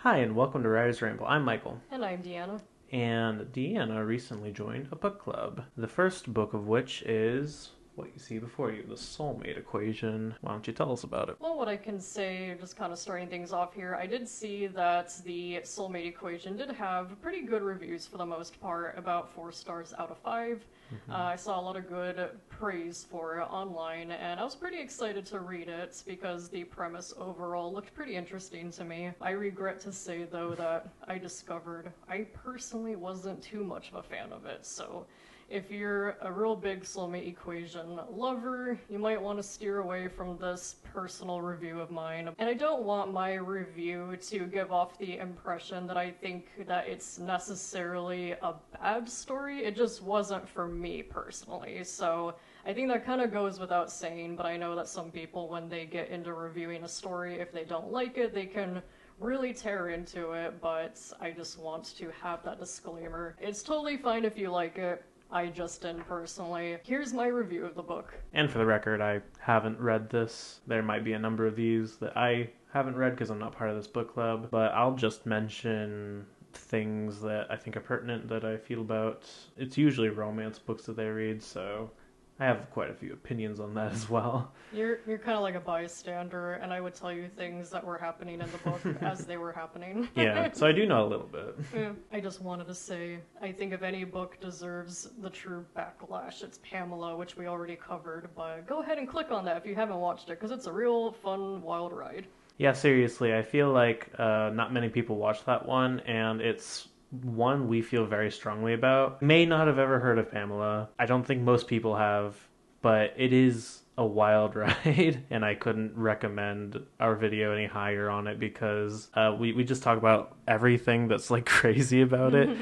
Hi, and welcome to Writer's Ramble. I'm Michael, And I'm Deanna. and Deanna recently joined a book club. The first book of which is what you see before you, the Soulmate Equation. Why don't you tell us about it? Well, what I can say, just kind of starting things off here, I did see that the Soulmate Equation did have pretty good reviews for the most part, about 4 stars out of 5. I saw a lot of good praise for it online, and I was pretty excited to read it because the premise overall looked pretty interesting to me. I regret to say, though, that I discovered I personally wasn't too much of a fan of it, so if you're a real big Soulmate Equation lover, you might want to steer away from this personal review of mine. And I don't want my review to give off the impression that I think that it's necessarily a bad story. It just wasn't for me personally. So I think that kind of goes without saying, but I know that some people, when they get into reviewing a story, if they don't like it, they can really tear into it, but I just want to have that disclaimer. It's totally fine if you like it. I just didn't personally. Here's my review of the book. And for the record, I haven't read this. There might be a number of these that I haven't read because I'm not part of this book club, but I'll just mention things that I think are pertinent that I feel about. It's usually romance books that I read, so I have quite a few opinions on that as well. You're kind of like a bystander, and I would tell you things that were happening in the book as they were happening. Yeah, so I do know a little bit. Yeah, I just wanted to say, I think if any book deserves the true backlash, it's Pamela, which we already covered, but go ahead and click on that if you haven't watched it, because it's a real fun, wild ride. Yeah, seriously, I feel like not many people watch that one, and it's one we feel very strongly about. May not have ever heard of Pamela. I don't think most people have, but it is a wild ride, and I couldn't recommend our video any higher on it because we just talk about everything that's like crazy about it.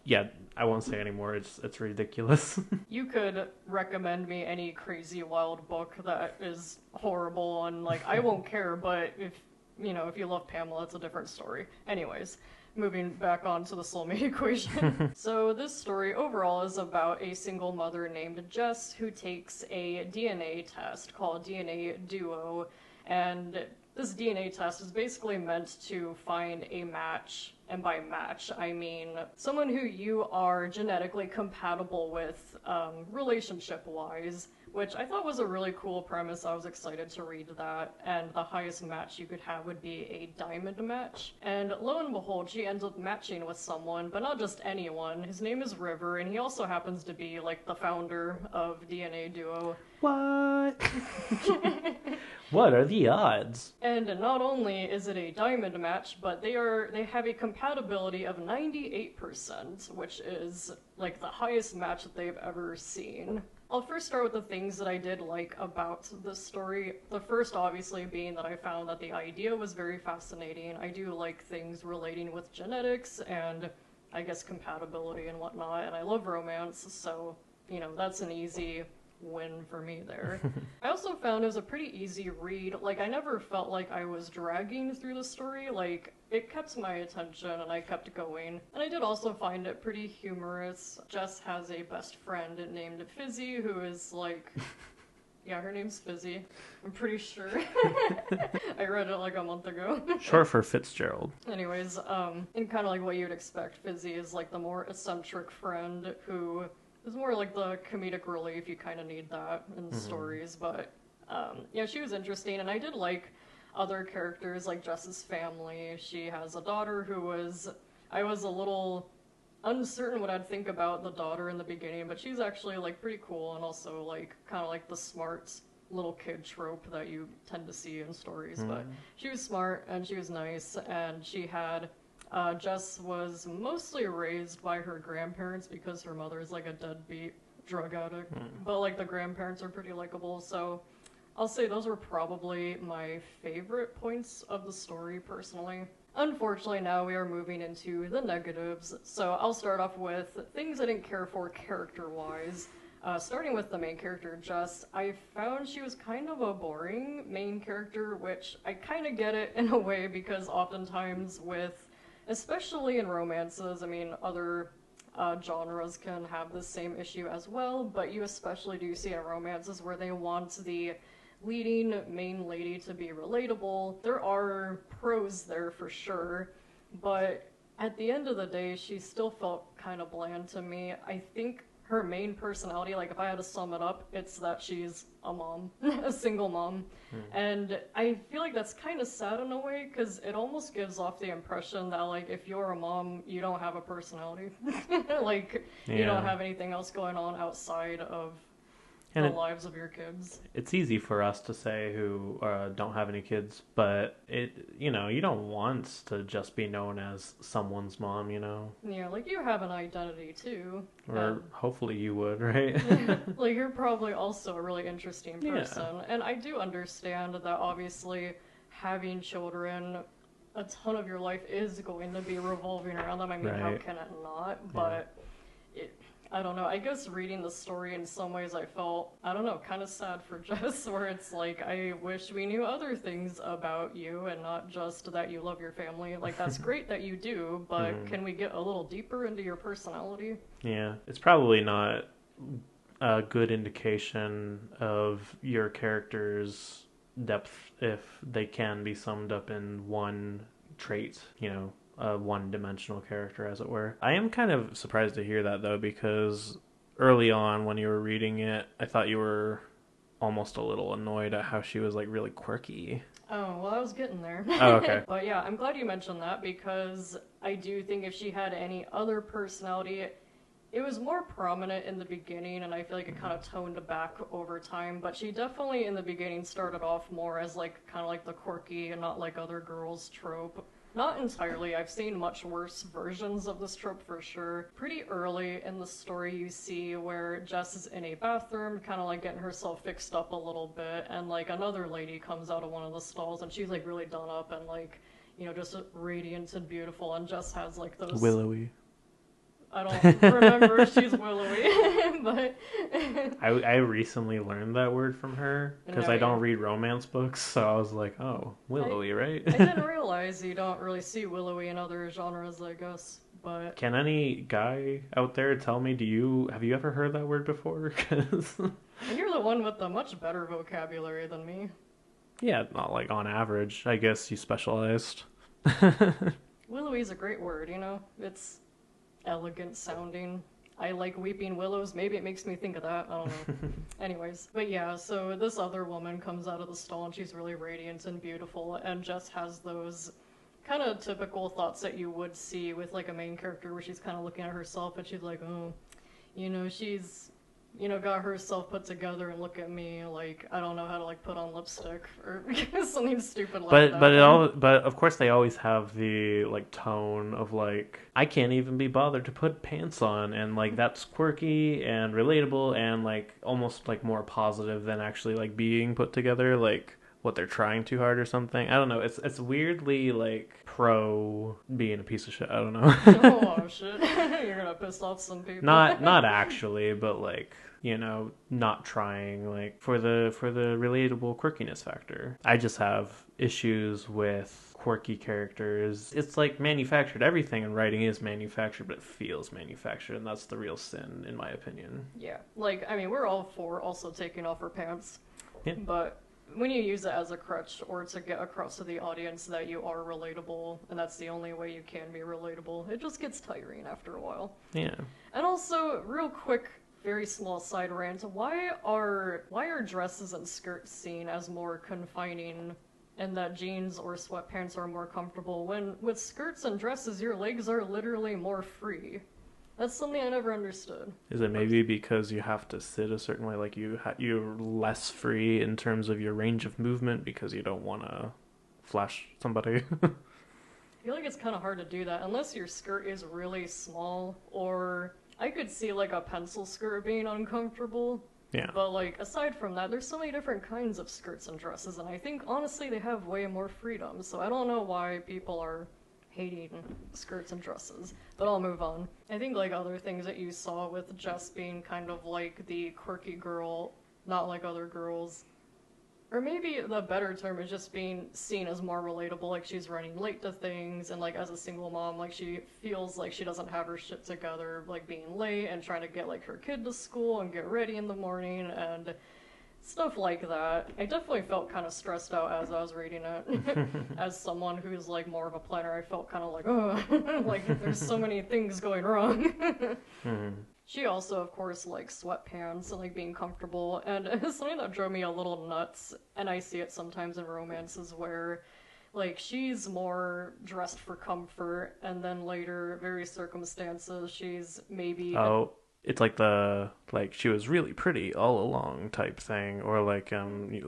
Yeah, I won't say anymore. It's ridiculous. You could recommend me any crazy wild book that is horrible and like I won't care, but if you love Pamela, it's a different story. Anyways, moving back on to the Soulmate Equation. So this story overall is about a single mother named Jess who takes a DNA test called DNA Duo, and this DNA test is basically meant to find a match, and by match, I mean someone who you are genetically compatible with, relationship-wise, which I thought was a really cool premise. I was excited to read that, and the highest match you could have would be a diamond match. And lo and behold, she ends up matching with someone, but not just anyone. His name is River, and he also happens to be, like, the founder of DNA Duo. What? What are the odds? And not only is it a diamond match, but they have a compatibility of 98%, which is like the highest match that they've ever seen. I'll first start with the things that I did like about this story. The first obviously being that I found that the idea was very fascinating. I do like things relating with genetics and I guess compatibility and whatnot, and I love romance, so that's an easy win for me there. I also found it was a pretty easy read. Like, I never felt like I was dragging through the story. Like, it kept my attention and I kept going. And I did also find it pretty humorous. Jess has a best friend named Fizzy who is like... Yeah, her name's Fizzy. I'm pretty sure. I read it like a month ago. Short for Fitzgerald. Anyways, and kind of like what you'd expect, Fizzy is like the more eccentric friend who is more like the comedic relief. You kind of need that in stories, but yeah, she was interesting, and I did like other characters like Jess's family. She has a daughter I was a little uncertain what I'd think about the daughter in the beginning, but she's actually like pretty cool and also like kind of like the smart little kid trope that you tend to see in stories. But she was smart and she was nice, and she had Jess was mostly raised by her grandparents because her mother is like a deadbeat drug addict, but like the grandparents are pretty likable, so I'll say those were probably my favorite points of the story personally. Unfortunately, now we are moving into the negatives, so I'll start off with things I didn't care for character-wise. Starting with the main character, Jess, I found she was kind of a boring main character, which I kind of get it in a way because oftentimes especially in romances, I mean, other genres can have the same issue as well, but you especially do see in romances where they want the leading main lady to be relatable. There are pros there for sure, but at the end of the day, she still felt kind of bland to me. I think her main personality, like if I had to sum it up, it's that she's a mom, a single mom. And I feel like that's kind of sad in a way, because it almost gives off the impression that, like, if you're a mom, you don't have a personality. Like, you don't have anything else going on outside of the lives of your kids. It's easy for us to say who don't have any kids, but you don't want to just be known as someone's mom, Yeah, like you have an identity too. Or hopefully you would, right? Like you're probably also a really interesting person. Yeah. And I do understand that obviously having children, a ton of your life is going to be revolving around them. I mean, how can it not? But I don't know. I guess reading the story in some ways I felt, I don't know, kind of sad for Jess, where it's like, I wish we knew other things about you and not just that you love your family. Like, that's great that you do, but can we get a little deeper into your personality? Yeah. It's probably not a good indication of your character's depth if they can be summed up in one trait, a one-dimensional character, as it were. I am kind of surprised to hear that, though, because early on when you were reading it, I thought you were almost a little annoyed at how she was, like, really quirky. Oh, well, I was getting there. Oh, okay. But yeah, I'm glad you mentioned that, because I do think if she had any other personality, it was more prominent in the beginning, and I feel like it kind of toned back over time, but she definitely in the beginning started off more as, like, kind of like the quirky and not like other girls trope. Not entirely. I've seen much worse versions of this trope for sure. Pretty early in the story you see where Jess is in a bathroom, kind of like getting herself fixed up a little bit, and like another lady comes out of one of the stalls and she's like really done up and like, just radiant and beautiful, and Jess has like those... Willowy. I don't remember if she's willowy, but... I recently learned that word from her, because I don't read romance books, so I was like, oh, willowy, right? I didn't realize you don't really see willowy in other genres, I guess, but... Can any guy out there tell me, have you ever heard that word before? 'Cause... And you're the one with the much better vocabulary than me. Yeah, not like on average. I guess you specialized. Willowy's a great word, It's elegant sounding. I like weeping willows. Maybe it makes me think of that. I don't know. Anyways, but yeah, so this other woman comes out of the stall and she's really radiant and beautiful, and Jess has those kind of typical thoughts that you would see with like a main character where she's kind of looking at herself and she's like, oh, she's got herself put together, and look at me, like, I don't know how to, like, put on lipstick, or something stupid like that. But of course they always have the, like, tone of, like, I can't even be bothered to put pants on, and, like, that's quirky and relatable and, like, almost, like, more positive than actually, like, being put together, like, what they're trying too hard or something. I don't know. It's weirdly, like, pro being a piece of shit. I don't know. Oh, shit. You're gonna piss off some people. Not actually, but, like, not trying, like, for the relatable quirkiness factor. I just have issues with quirky characters. It's, like, manufactured. Everything in writing is manufactured, but it feels manufactured, and that's the real sin, in my opinion. Yeah. Like, I mean, we're all for also taking off our pants. Yeah. But when you use it as a crutch or to get across to the audience that you are relatable, and that's the only way you can be relatable, it just gets tiring after a while. Yeah. And also, real quick, very small side rant, why are dresses and skirts seen as more confining and that jeans or sweatpants are more comfortable when with skirts and dresses your legs are literally more free? That's something I never understood. Is it maybe because you have to sit a certain way, like you're less free in terms of your range of movement because you don't want to flash somebody? I feel like it's kind of hard to do that unless your skirt is really small, or I could see like a pencil skirt being uncomfortable. Yeah. But like aside from that, there's so many different kinds of skirts and dresses, and I think honestly they have way more freedom. So I don't know why people are hating skirts and dresses, but I'll move on. I think like other things that you saw with Jess being kind of like the quirky girl, not like other girls, or maybe the better term is just being seen as more relatable, like she's running late to things, and like as a single mom, like she feels like she doesn't have her shit together, like being late and trying to get like her kid to school and get ready in the morning, and stuff like that. I definitely felt kind of stressed out as I was reading it. As someone who's like more of a planner, I felt kind of like, oh, like there's so many things going wrong. Hmm. She also, of course, likes sweatpants and like being comfortable, and it's something that drove me a little nuts. And I see it sometimes in romances where, like, she's more dressed for comfort, and then later, various circumstances, she's maybe Oh, it's like the like she was really pretty all along type thing, or like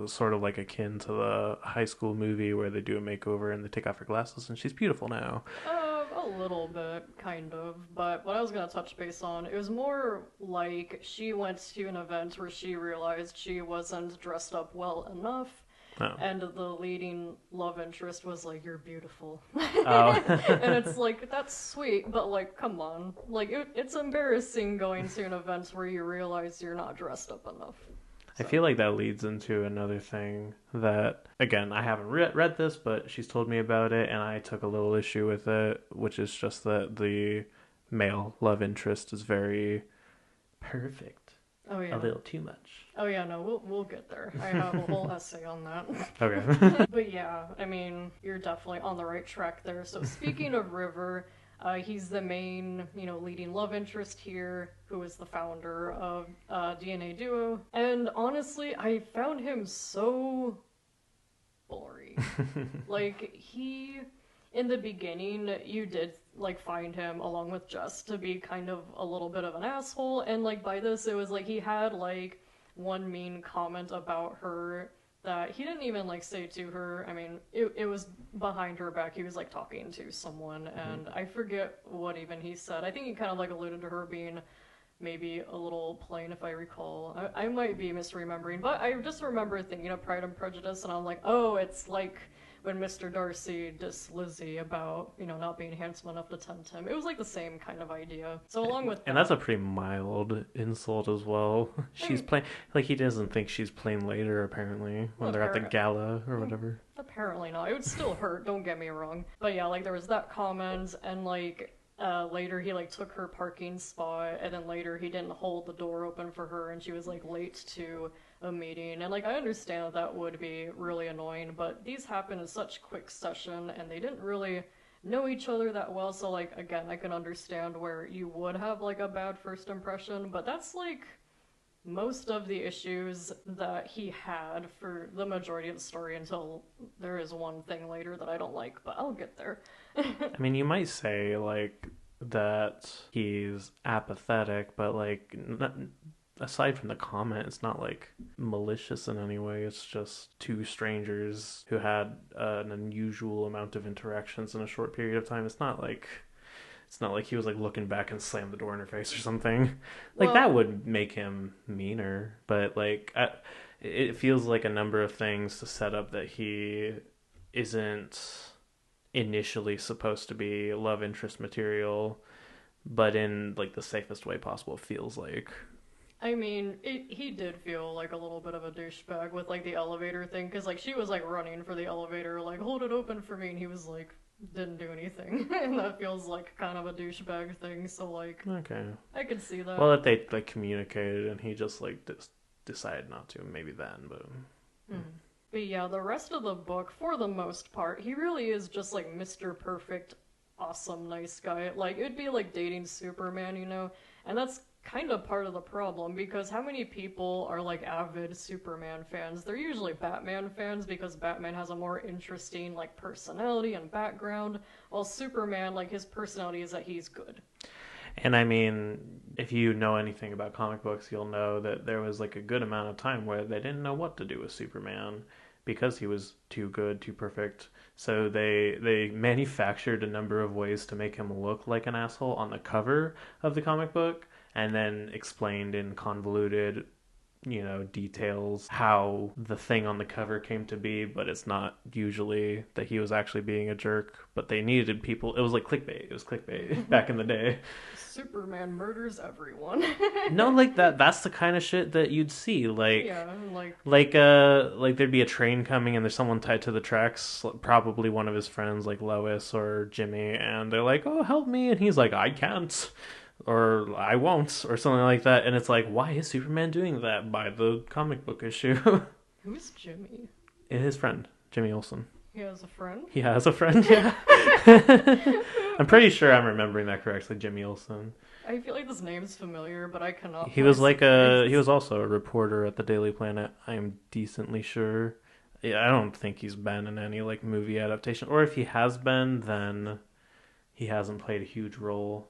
sort of like akin to the high school movie where they do a makeover and they take off her glasses and she's beautiful now. a little bit, kind of. But what I was gonna touch base on, it was more like she went to an event where she realized she wasn't dressed up well enough. Oh, And the leading love interest was like, "You're beautiful," oh. and it's like that's sweet, but like, come on, like it's embarrassing going to an event where you realize you're not dressed up enough. I So, feel like that leads into another thing that, again, I haven't read this, but she's told me about it, and I took a little issue with it, which is just that the male love interest is very perfect, oh a yeah, little too much. oh yeah, no, we'll get there. I have a whole essay on that. Okay. But yeah, I mean, you're definitely on the right track there. So speaking of River, he's the main, leading love interest here, who is the founder of DNA Duo. And honestly, I found him so boring. Like, in the beginning, you did, like, find him, along with Jess, to be kind of a little bit of an asshole. And, like, by this, it was like he had, like, one mean comment about her that he didn't even like say to her. I mean, it was behind her back. He was like talking to someone, and I forget what even he said. I think he kind of like alluded to her being maybe a little plain, if I recall. I might be misremembering, but I just remember thinking of Pride and Prejudice, and I'm like, oh, it's like when Mr. Darcy dissed Lizzie about, not being handsome enough to tempt him. It was like the same kind of idea. So along with And that, that's a pretty mild insult as well. She's plain, like he doesn't think she's plain later, apparently, when they're at the gala or whatever. apparently not. It would still hurt, don't get me wrong. But yeah, like there was that comment, and like later he like took her parking spot, and then later he didn't hold the door open for her, and she was like late to a meeting. And like I understand that would be really annoying, but these happen in such quick session, and they didn't really know each other that well. So like again, I can understand where you would have like a bad first impression, but that's like most of the issues that he had for the majority of the story, until there is one thing later that I don't like, but I'll get there. I mean, you might say like that he's apathetic, but like aside from the comment, it's not like malicious in any way. It's just two strangers who had an unusual amount of interactions in a short period of time. It's not like he was like looking back and slammed the door in her face or something. Like Well, that would make him meaner, but like it feels like a number of things to set up that he isn't initially supposed to be love interest material, but in like the safest way possible. It feels like. I mean, he did feel like a little bit of a douchebag with like the elevator thing, because like she was like running for the elevator, like hold it open for me, and he was like didn't do anything, and that feels like kind of a douchebag thing. So like Okay. I could see that. Well, if they like communicated and he just like decided not to, maybe then, but. Hmm. But yeah, the rest of the book, for the most part, he really is just like Mr. Perfect, awesome, nice guy. Like, it'd be like dating Superman, And that's kind of part of the problem, because how many people are like avid Superman fans? They're usually Batman fans, because Batman has a more interesting like personality and background, while Superman, like his personality is that he's good. And I mean, if you know anything about comic books, you'll know that there was like a good amount of time where they didn't know what to do with Superman because he was too good, too perfect. So they manufactured a number of ways to make him look like an asshole on the cover of the comic book, and then explained in convoluted details how the thing on the cover came to be, but it's not usually that he was actually being a jerk, but they needed people. It was like clickbait. It was clickbait back in the day. Superman murders everyone. No, like that's the kind of shit that you'd see. Like Yeah, like like there'd be a train coming and there's someone tied to the tracks, probably one of his friends like Lois or Jimmy, and they're like, "Oh, help me." And he's like, "I can't." or I won't, or something like that. And it's like, why is Superman doing that? By the comic book issue. Who's Jimmy? His friend, Jimmy Olsen. He has a friend? He has a friend, yeah. I'm pretty sure I'm remembering that correctly, Jimmy Olsen. I feel like this name's familiar, but I cannot He was place it. he was also a reporter at the Daily Planet, I'm decently sure. Yeah, I don't think he's been in any like movie adaptation, or if he has been, then he hasn't played a huge role.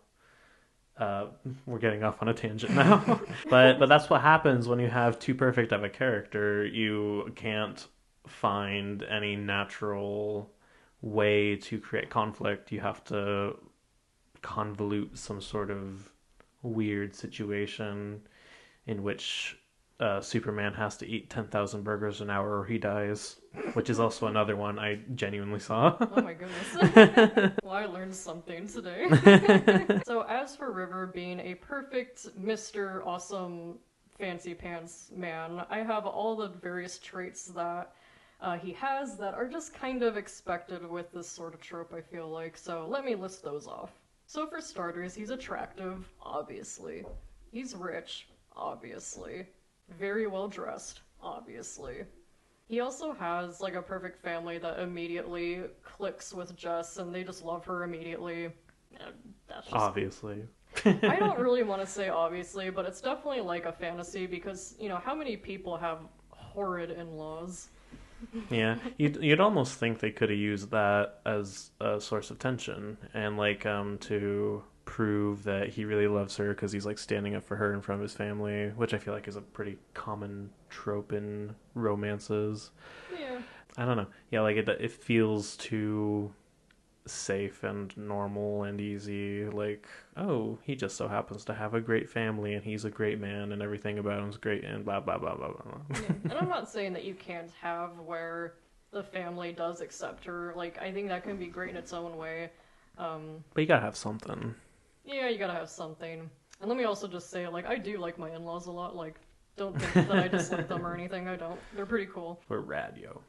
Uh, we're getting off on a tangent now, but that's what happens when you have too perfect of a character. You can't find any natural way to create conflict. You have to convolute some sort of weird situation in which Superman has to eat 10,000 burgers an hour or he dies, which is also another one I genuinely saw. Oh my goodness. Well, I learned something today. So, as for River being a perfect Mr. Awesome Fancy Pants man, I have all the various traits that he has that are just kind of expected with this sort of trope, I feel like. So, let me list those off. So, for starters, he's attractive, obviously. He's rich, obviously. Very well dressed, obviously. He also has like a perfect family that immediately clicks with Jess and they just love her immediately. That's just... Obviously. I don't really want to say obviously, but it's definitely like a fantasy because, you know, how many people have horrid in-laws? Yeah, you'd almost think they could have used that as a source of tension and like to prove that he really loves her because he's like standing up for her in front of his family, which I feel like is a pretty common trope in romances. Yeah. I don't know. Yeah, like it feels too safe and normal and easy. Like, oh, he just so happens to have a great family and he's a great man and everything about him's great and blah blah blah blah blah. Yeah. And I'm not saying that you can't have where the family does accept her. Like, I think that can be great in its own way. But you gotta have something. Yeah, you gotta have something. And let me also just say, like, I do like my in-laws a lot. Like, don't think that I dislike them or anything. I don't. They're pretty cool. We're rad, yo.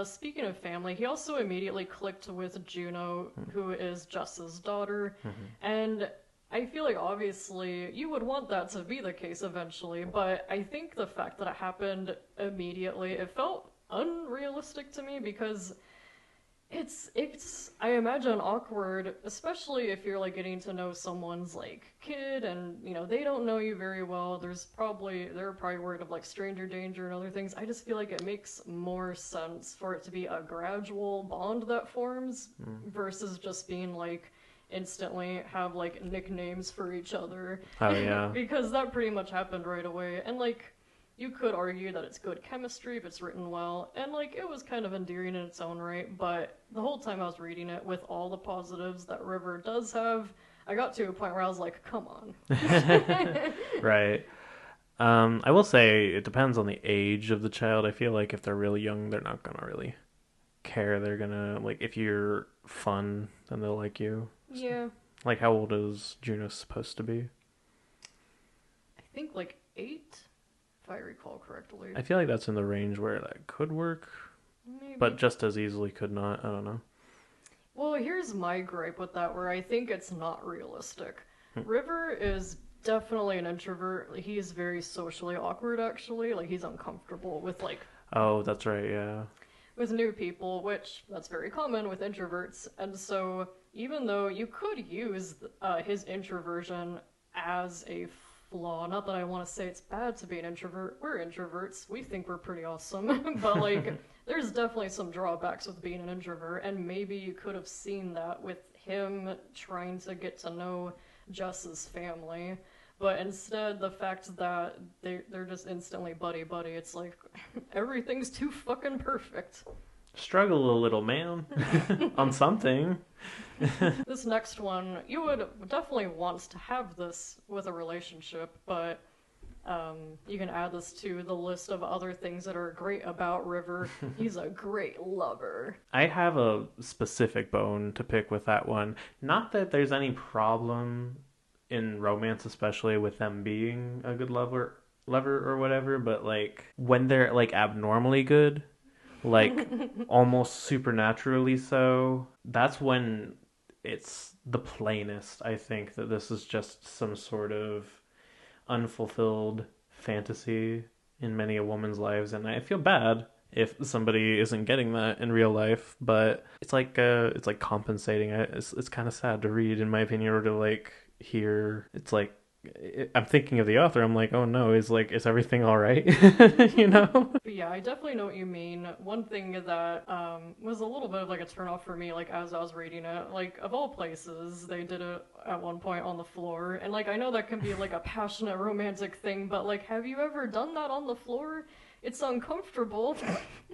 Speaking of family, he also immediately clicked with Juno, who is Jess's daughter. And I feel like obviously you would want that to be the case eventually, but I think the fact that it happened immediately, it felt unrealistic to me because it's I imagine awkward, especially if you're like getting to know someone's like kid and you know they don't know you very well. They're probably worried of like stranger danger and other things. I just feel like it makes more sense for it to be a gradual bond that forms versus just being like instantly have like nicknames for each other. Oh yeah. Because that pretty much happened right away. And like you could argue that it's good chemistry if it's written well, and like it was kind of endearing in its own right, but the whole time I was reading it with all the positives that River does have, I got to a point where I was like, come on. Right. I will say it depends on the age of the child. I feel like if they're really young, they're not gonna really care. They're gonna like if you're fun, then they'll like you. Yeah. Like how old is Juno supposed to be? I think like 8. If I recall correctly. I feel like that's in the range where that could work, Maybe. but just as easily could not. I don't know. Well, here's my gripe with that, where I think it's not realistic. River is definitely an introvert. He's very socially awkward, actually. Like, he's uncomfortable with, like... Oh, that's right, yeah. With new people, which that's very common with introverts. And so, even though you could use his introversion as a flaw. Not that I want to say it's bad to be an introvert. We're introverts. We think we're pretty awesome. But, like, there's definitely some drawbacks with being an introvert, and maybe you could have seen that with him trying to get to know Jess's family. But instead, the fact that they're just instantly buddy-buddy, it's like, everything's too fucking perfect. Struggle a little, man. On something. This next one, you would definitely want to have this with a relationship, but you can add this to the list of other things that are great about River. He's a great lover. I have a specific bone to pick with that one. Not that there's any problem in romance, especially with them being a good lover or whatever, but like when they're like abnormally good, like almost supernaturally so, that's when it's the plainest. I think that this is just some sort of unfulfilled fantasy in many a woman's lives, and I feel bad if somebody isn't getting that in real life. But it's like compensating. It's kind of sad to read, in my opinion, or to like hear. It's like I'm thinking of the author. I'm like, oh no, is everything all right? You know? But yeah, I definitely know what you mean. One thing that was a little bit of like a turnoff for me, like as I was reading it, like of all places, they did it at one point on the floor, and like I know that can be like a passionate romantic thing, but like, have you ever done that on the floor? It's uncomfortable.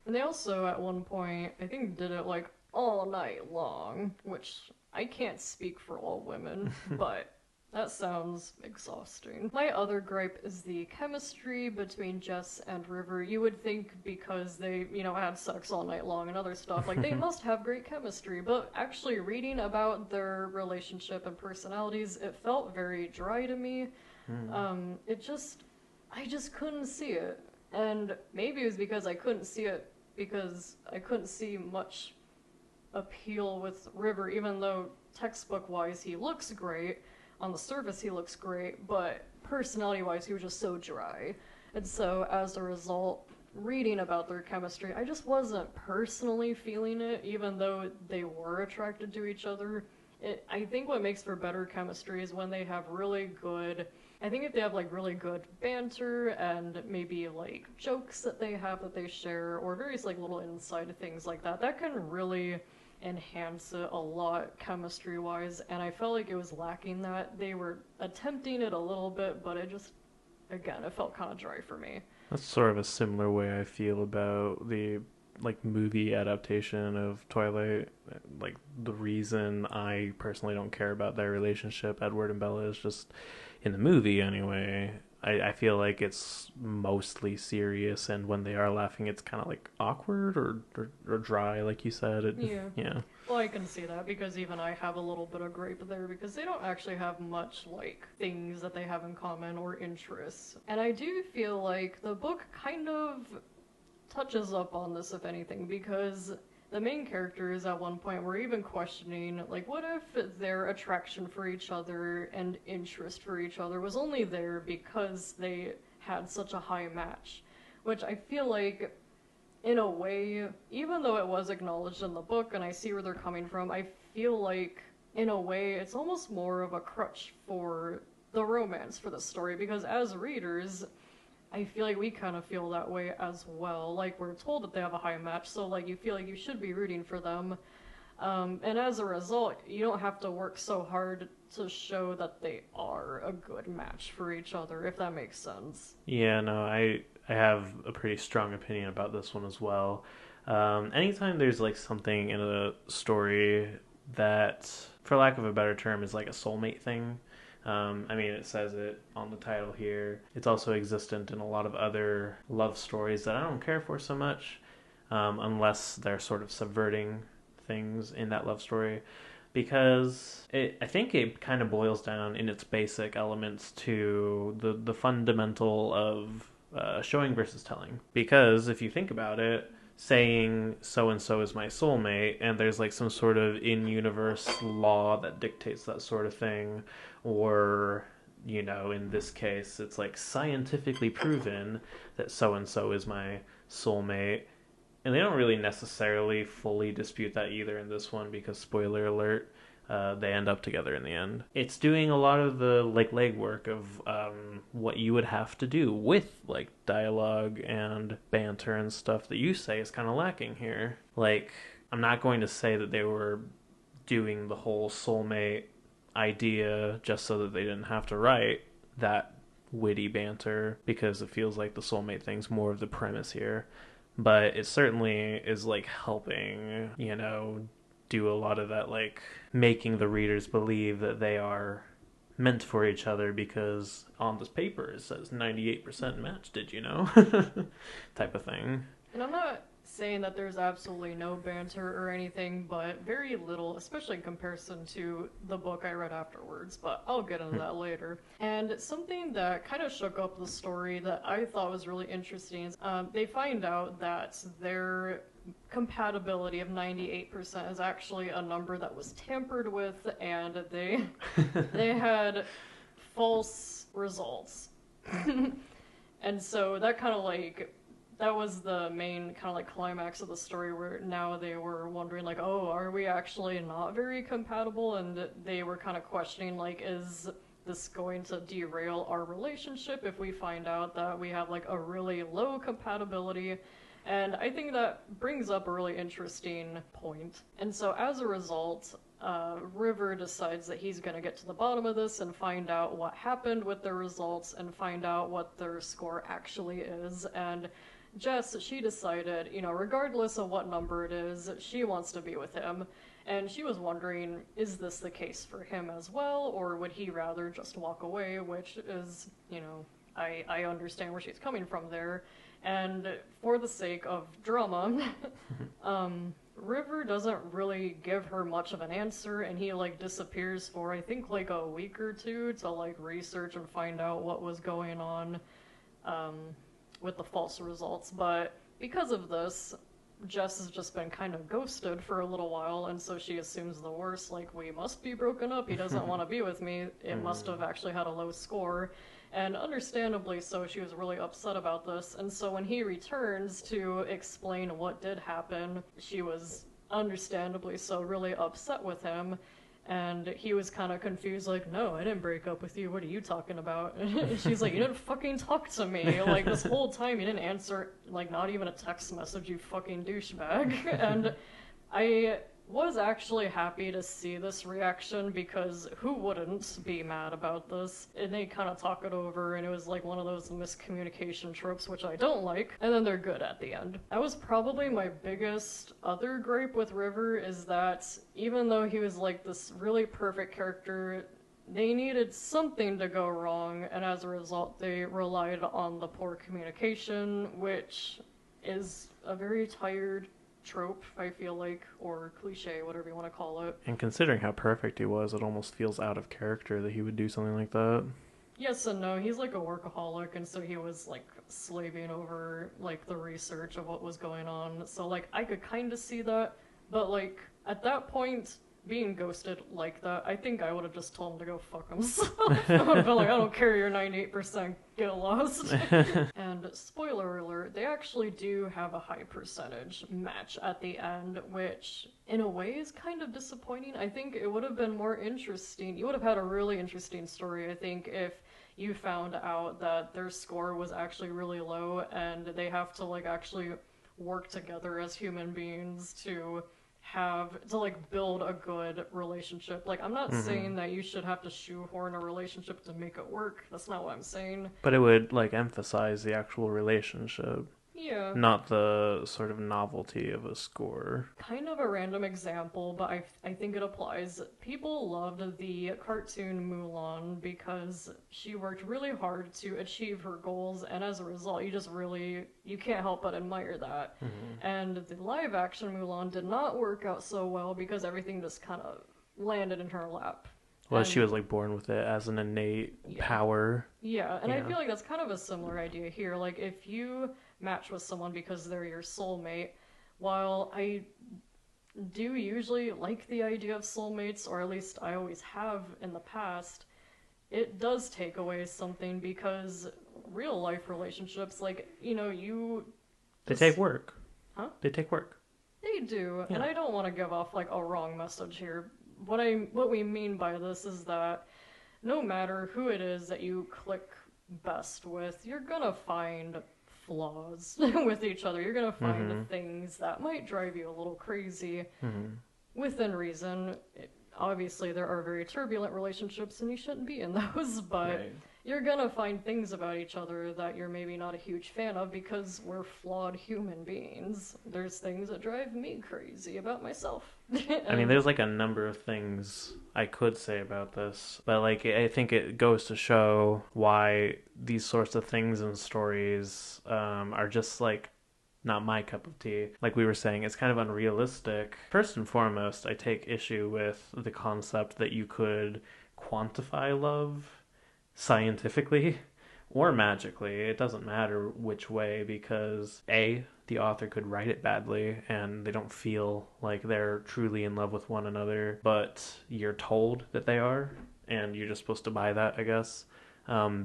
And they also at one point, I think, did it like all night long, which I can't speak for all women, but that sounds exhausting. My other gripe is the chemistry between Jess and River. You would think because they, had sex all night long and other stuff, like they must have great chemistry, but actually reading about their relationship and personalities, it felt very dry to me. I just couldn't see it. And maybe it was because I couldn't see it because I couldn't see much appeal with River, even though textbook-wise he looks great. On the surface he looks great, but personality-wise he was just so dry. And so as a result, reading about their chemistry, I just wasn't personally feeling it, even though they were attracted to each other. I think what makes for better chemistry is when they have really good... I think if they have like really good banter and maybe like jokes that they have that they share, or various like little inside things like that, that can really enhance it a lot chemistry wise, and I felt like it was lacking that. They were attempting it a little bit, but it just, again, it felt kind of dry for me. That's sort of a similar way I feel about the like movie adaptation of Twilight. Like the reason I personally don't care about their relationship, Edward and Bella, is just in the movie anyway. I feel like it's mostly serious, and when they are laughing, it's kind of like awkward or dry, like you said. Yeah. Well, I can see that because even I have a little bit of gripe there because they don't actually have much like things that they have in common or interests. And I do feel like the book kind of touches up on this, if anything, because the main characters at one point were even questioning, like, what if their attraction for each other and interest for each other was only there because they had such a high match? Which I feel like, in a way, even though it was acknowledged in the book and I see where they're coming from, I feel like, in a way, it's almost more of a crutch for the romance for the story, because as readers, I feel like we kind of feel that way as well. Like, we're told that they have a high match, so, like, you feel like you should be rooting for them. And as a result, you don't have to work so hard to show that they are a good match for each other, if that makes sense. Yeah, no, I have a pretty strong opinion about this one as well. Anytime there's, like, something in a story that, for lack of a better term, is like a soulmate thing. I mean, it says it on the title here. It's also existent in a lot of other love stories that I don't care for so much, unless they're sort of subverting things in that love story. Because I think it kind of boils down in its basic elements to the fundamental of showing versus telling. Because if you think about it, saying so and so is my soulmate, and there's like some sort of in-universe law that dictates that sort of thing, or in this case it's like scientifically proven that so and so is my soulmate, and they don't really necessarily fully dispute that either in this one, because spoiler alert, they end up together in the end. It's doing a lot of the like legwork of what you would have to do with like dialogue and banter and stuff that you say is kind of lacking here. Like, I'm not going to say that they were doing the whole soulmate idea just so that they didn't have to write that witty banter, because it feels like the soulmate thing's more of the premise here. But it certainly is like helping, do a lot of that, like making the readers believe that they are meant for each other, because on this paper it says 98% match, did you know? Type of thing. And I'm not saying that there's absolutely no banter or anything, but very little, especially in comparison to the book I read afterwards, but I'll get into that later. And something that kind of shook up the story that I thought was really interesting is they find out that their compatibility of 98% is actually a number that was tampered with, and they had false results. And so that kind of like that was the main kind of like climax of the story, where now they were wondering like, oh, are we actually not very compatible? And they were kind of questioning like, is this going to derail our relationship if we find out that we have like a really low compatibility? And I think that brings up a really interesting point. And so as a result, River decides that he's going to get to the bottom of this and find out what happened with their results and find out what their score actually is. And Jess, she decided, you know, regardless of what number it is, she wants to be with him. And she was wondering, is this the case for him as well, or would he rather just walk away? Which is, you know, I understand where she's coming from there. And for the sake of drama, River doesn't really give her much of an answer, and he like disappears for I think like a week or two to like research and find out what was going on with the false results. But because of this, Jess has just been kind of ghosted for a little while, and so she assumes the worst, like, we must be broken up, he doesn't want to be with me, it must have actually had a low score. And understandably so, she was really upset about this, and so when he returns to explain what did happen, she was understandably so really upset with him. And he was kind of confused, like, no, I didn't break up with you, what are you talking about? And she's like, you didn't fucking talk to me. Like, this whole time you didn't answer, like, not even a text message, you fucking douchebag. And I was actually happy to see this reaction, because who wouldn't be mad about this? And they kind of talk it over, and it was like one of those miscommunication tropes, which I don't like, and then they're good at the end. That was probably my biggest other gripe with River, is that even though he was like this really perfect character, they needed something to go wrong, and as a result they relied on the poor communication, which is a very tired trope, I feel like, or cliche, whatever you want to call it. And considering how perfect he was, it almost feels out of character that he would do something like that. Yes and no. He's like a workaholic, and so he was like slaving over like the research of what was going on. So like I could kind of see that, but like at that point, being ghosted like that, I think I would have just told him to go fuck himself. I would have been like, I don't care, you're 98%, get lost. And spoiler alert, they actually do have a high percentage match at the end, which in a way is kind of disappointing. I think it would have been more interesting. You would have had a really interesting story, I think, if you found out that their score was actually really low and they have to like actually work together as human beings to like build a good relationship. Like, I'm not saying that you should have to shoehorn a relationship to make it work. That's not what I'm saying. But it would like emphasize the actual relationship. Yeah. Not the sort of novelty of a score. Kind of a random example, but I think it applies. People loved the cartoon Mulan because she worked really hard to achieve her goals, and as a result, you can't help but admire that. And the live action Mulan did not work out so well because everything just kind of landed in her lap. Well, she was like born with it as an innate power. Yeah, and I feel like that's kind of a similar idea here. Like, if you match with someone because they're your soulmate, while I do usually like the idea of soulmates, or at least I always have in the past, it does take away something, because real life relationships, like, you know, They take work. Huh? They take work. They do, Yeah. and I don't want to give off like a wrong message here. What we mean by this is that no matter who it is that you click best with, you're gonna find flaws with each other. You're gonna find things that might drive you a little crazy within reason. Obviously, there are very turbulent relationships, and you shouldn't be in those, but you're gonna find things about each other that you're maybe not a huge fan of, because we're flawed human beings. There's things that drive me crazy about myself. I mean, there's like a number of things I could say about this, but like I think it goes to show why these sorts of things and stories are just like not my cup of tea. Like we were saying, it's kind of unrealistic. First and foremost, I take issue with the concept that you could quantify love scientifically or magically. It doesn't matter which way, because A, the author could write it badly and they don't feel like they're truly in love with one another, but you're told that they are, and you're just supposed to buy that, I guess.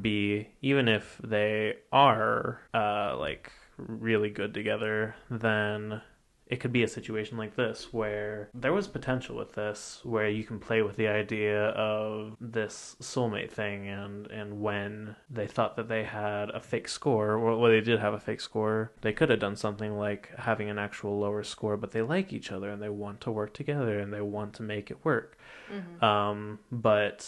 B, even if they are like really good together, then it could be a situation like this where there was potential with this, where you can play with the idea of this soulmate thing, and when they thought that they had a fake score, well, they did have a fake score, they could have done something like having an actual lower score, but they like each other and they want to work together and they want to make it work. But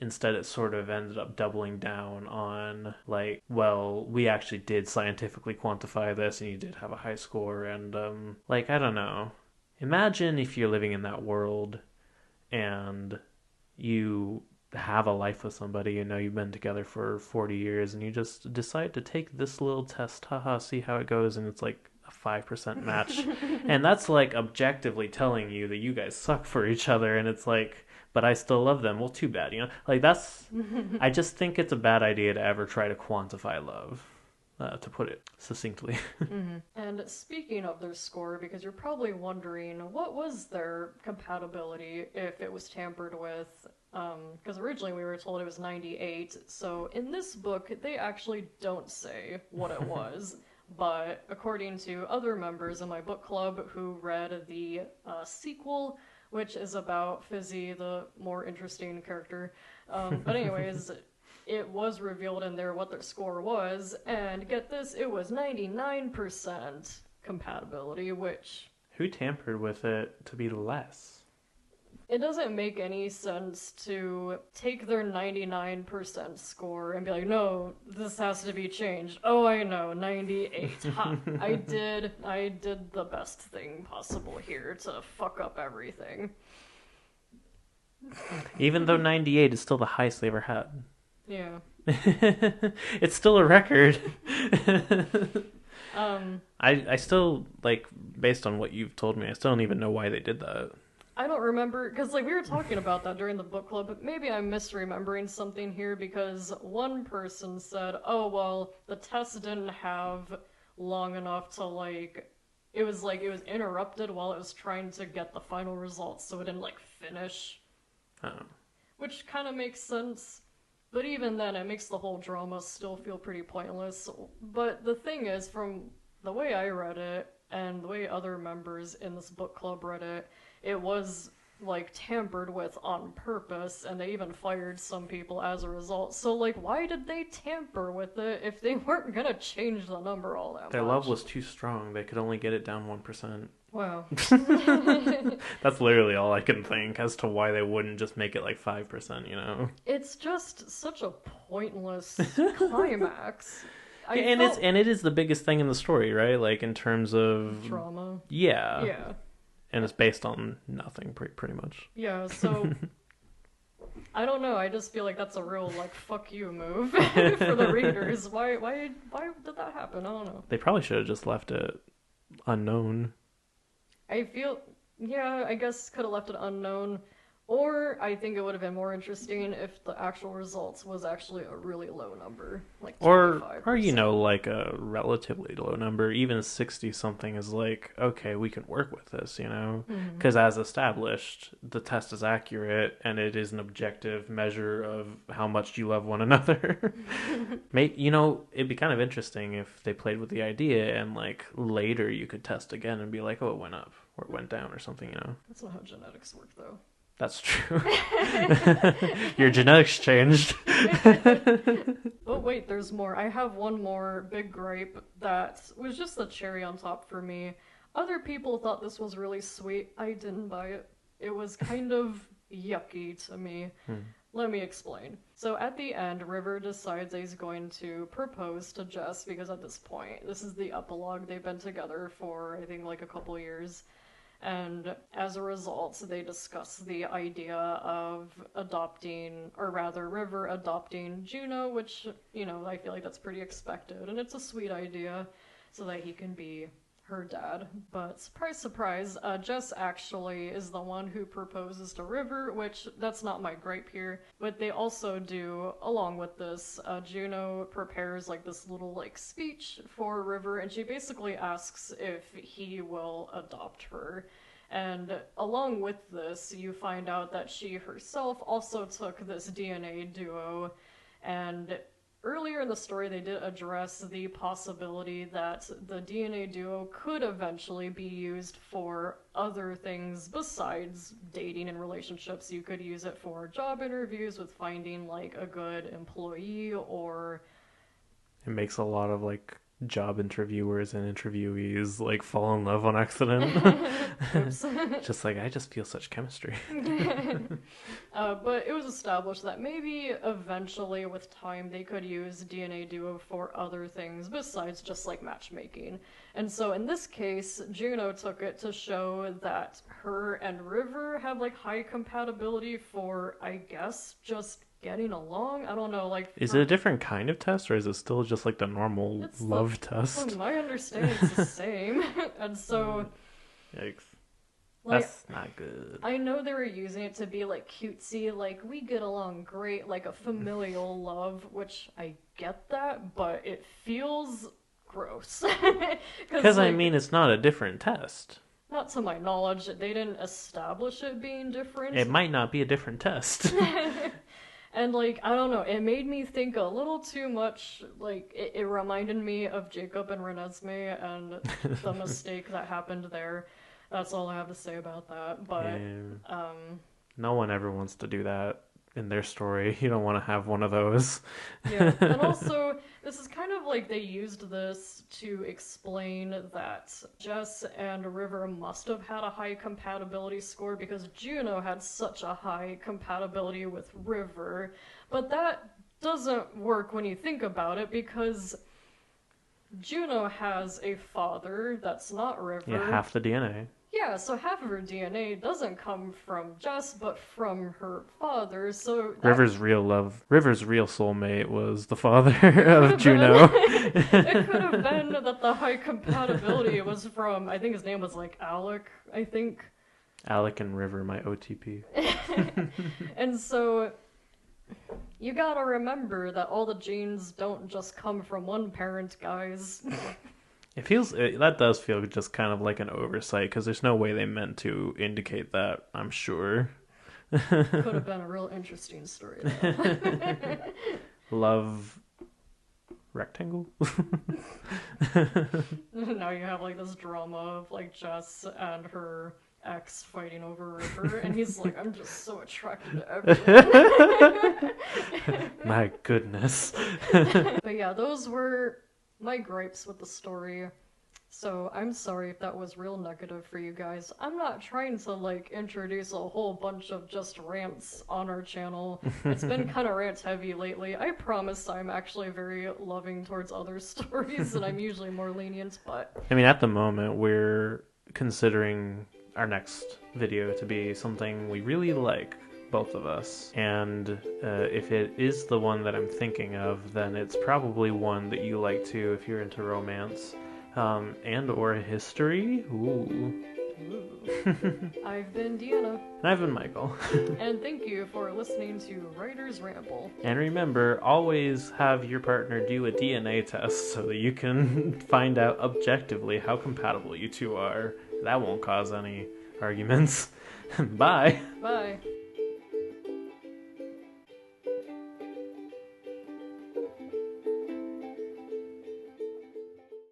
instead it sort of ended up doubling down on like, well, we actually did scientifically quantify this and you did have a high score, and like, I don't know, imagine if you're living in that world and you have a life with somebody, you know, you've been together for 40 years and you just decide to take this little test, haha, see how it goes, and it's like a 5% match. And that's like objectively telling you that you guys suck for each other, and it's like, but I still love them. Well, too bad, you know? Like, that's, I just think it's a bad idea to ever try to quantify love, to put it succinctly. And speaking of their score, because you're probably wondering, what was their compatibility if it was tampered with? Because originally we were told it was 98, so in this book, they actually don't say what it was. But according to other members in my book club who read the sequel, which is about Fizzy, the more interesting character. But anyways, it was revealed in there what their score was, and get this, it was 99% compatibility, which... Who tampered with it to be less? It doesn't make any sense to take their 99% score and be like, no, this has to be changed. Oh, I know, 98. Ha! I did the best thing possible here to fuck up everything. Even though 98 is still the highest they ever had. Yeah. It's still a record. I still, like, based on what you've told me, I still don't even know why they did that. I don't remember, because like we were talking about that during the book club, but maybe I'm misremembering something here, because one person said, oh, well, the test didn't have long enough to, like, it was interrupted while it was trying to get the final results, so it didn't, like, finish. Oh. Which kind of makes sense, but even then, it makes the whole drama still feel pretty pointless. But the thing is, from the way I read it, and the way other members in this book club read it, it was, like, tampered with on purpose, and they even fired some people as a result. So, like, why did they tamper with it if they weren't gonna change the number all that much? Their love was too strong. They could only get it down 1%. Wow. That's literally all I can think as to why they wouldn't just make it, like, 5%, you know? It's just such a pointless climax. And it is the biggest thing in the story, right? Like, in terms of... Drama. Yeah. Yeah. And it's based on nothing, pretty much. Yeah, so... I don't know, I just feel like that's a real, like, fuck you move for the readers. Why did that happen? I don't know. They probably should have just left it unknown. I feel... Yeah, I guess could have left it unknown. Or I think it would have been more interesting if the actual results was actually a really low number, like 25%. Or you know, like a relatively low number. Even 60 something is like, okay, we can work with this, you know, because as established, the test is accurate and it is an objective measure of how much you love one another. You know, it'd be kind of interesting if they played with the idea and like later you could test again and be like, oh, it went up or it went down or something, you know. That's not how genetics work, though. That's true. Your genetics changed. But wait, there's more. I have one more big gripe that was just the cherry on top for me. Other people thought this was really sweet. I didn't buy it. It was kind of yucky to me. Let me explain. So at the end, River decides he's going to propose to Jess, because at this point, this is the epilogue, they've been together for, I think, like a couple years. And as a result, they discuss the idea of adopting, or rather, River adopting Juno, which, you know, I feel like that's pretty expected. And it's a sweet idea, so that he can be her dad. But surprise, surprise, Jess actually is the one who proposes to River, which that's not my gripe here. But they also do, along with this, Juno prepares like this little like speech for River, and she basically asks if he will adopt her. And along with this, you find out that she herself also took this DNA duo, and earlier in the story, they did address the possibility that the DNA duo could eventually be used for other things besides dating and relationships. You could use it for job interviews with finding like a good employee, or it makes a lot of like job interviewers and interviewees like fall in love on accident. Just like, I just feel such chemistry. But it was established that maybe eventually with time they could use DNA duo for other things besides just like matchmaking. And so in this case, Juno took it to show that her and River have like high compatibility for, I guess, just getting along. I don't know, like... Is it a different kind of test, or is it still just like the normal love test? From my understanding, it's the same. And so... Yikes. Like, that's not good. I know they were using it to be like cutesy, like we get along great, like a familial love, which I get that, but it feels gross. Because like, I mean, it's not a different test. Not to my knowledge, they didn't establish it being different. It might not be a different test. And, like, I don't know, it made me think a little too much, like, it reminded me of Jacob and Renesmee and the mistake that happened there. That's all I have to say about that, but, no one ever wants to do that in their story. You don't want to have one of those. Yeah, and also, this is kind of like they used this to explain that Jess and River must have had a high compatibility score because Juno had such a high compatibility with River, but that doesn't work when you think about it because Juno has a father that's not River. Yeah, half the DNA. Yeah, so half of her DNA doesn't come from Jess, but from her father, so... River's real soulmate was the father of Juno. It could have been that the high compatibility was from, I think his name was like Alec, I think. Alec and River, my OTP. And so... You gotta remember that all the genes don't just come from one parent, guys. That does feel just kind of like an oversight, because there's no way they meant to indicate that, I'm sure. Could have been a real interesting story, though. Love rectangle? Now you have like this drama of like Jess and her ex fighting over River, and he's like, I'm just so attracted to everyone. My goodness. But yeah, those were my gripes with the story. So I'm sorry if that was real negative for you guys. I'm not trying to like introduce a whole bunch of just rants on our channel. It's been kind of rant heavy lately. I promise I'm actually very loving towards other stories and I'm usually more lenient, but... I mean, at the moment, we're considering our next video to be something we really like, both of us, and if it is the one that I'm thinking of, then it's probably one that you like too if you're into romance and or history. Ooh. I've been Deanna. And I've been Michael. And thank you for listening to Writer's Ramble. And remember, always have your partner do a DNA test so that you can find out objectively how compatible you two are. That won't cause any arguments. Bye. Bye.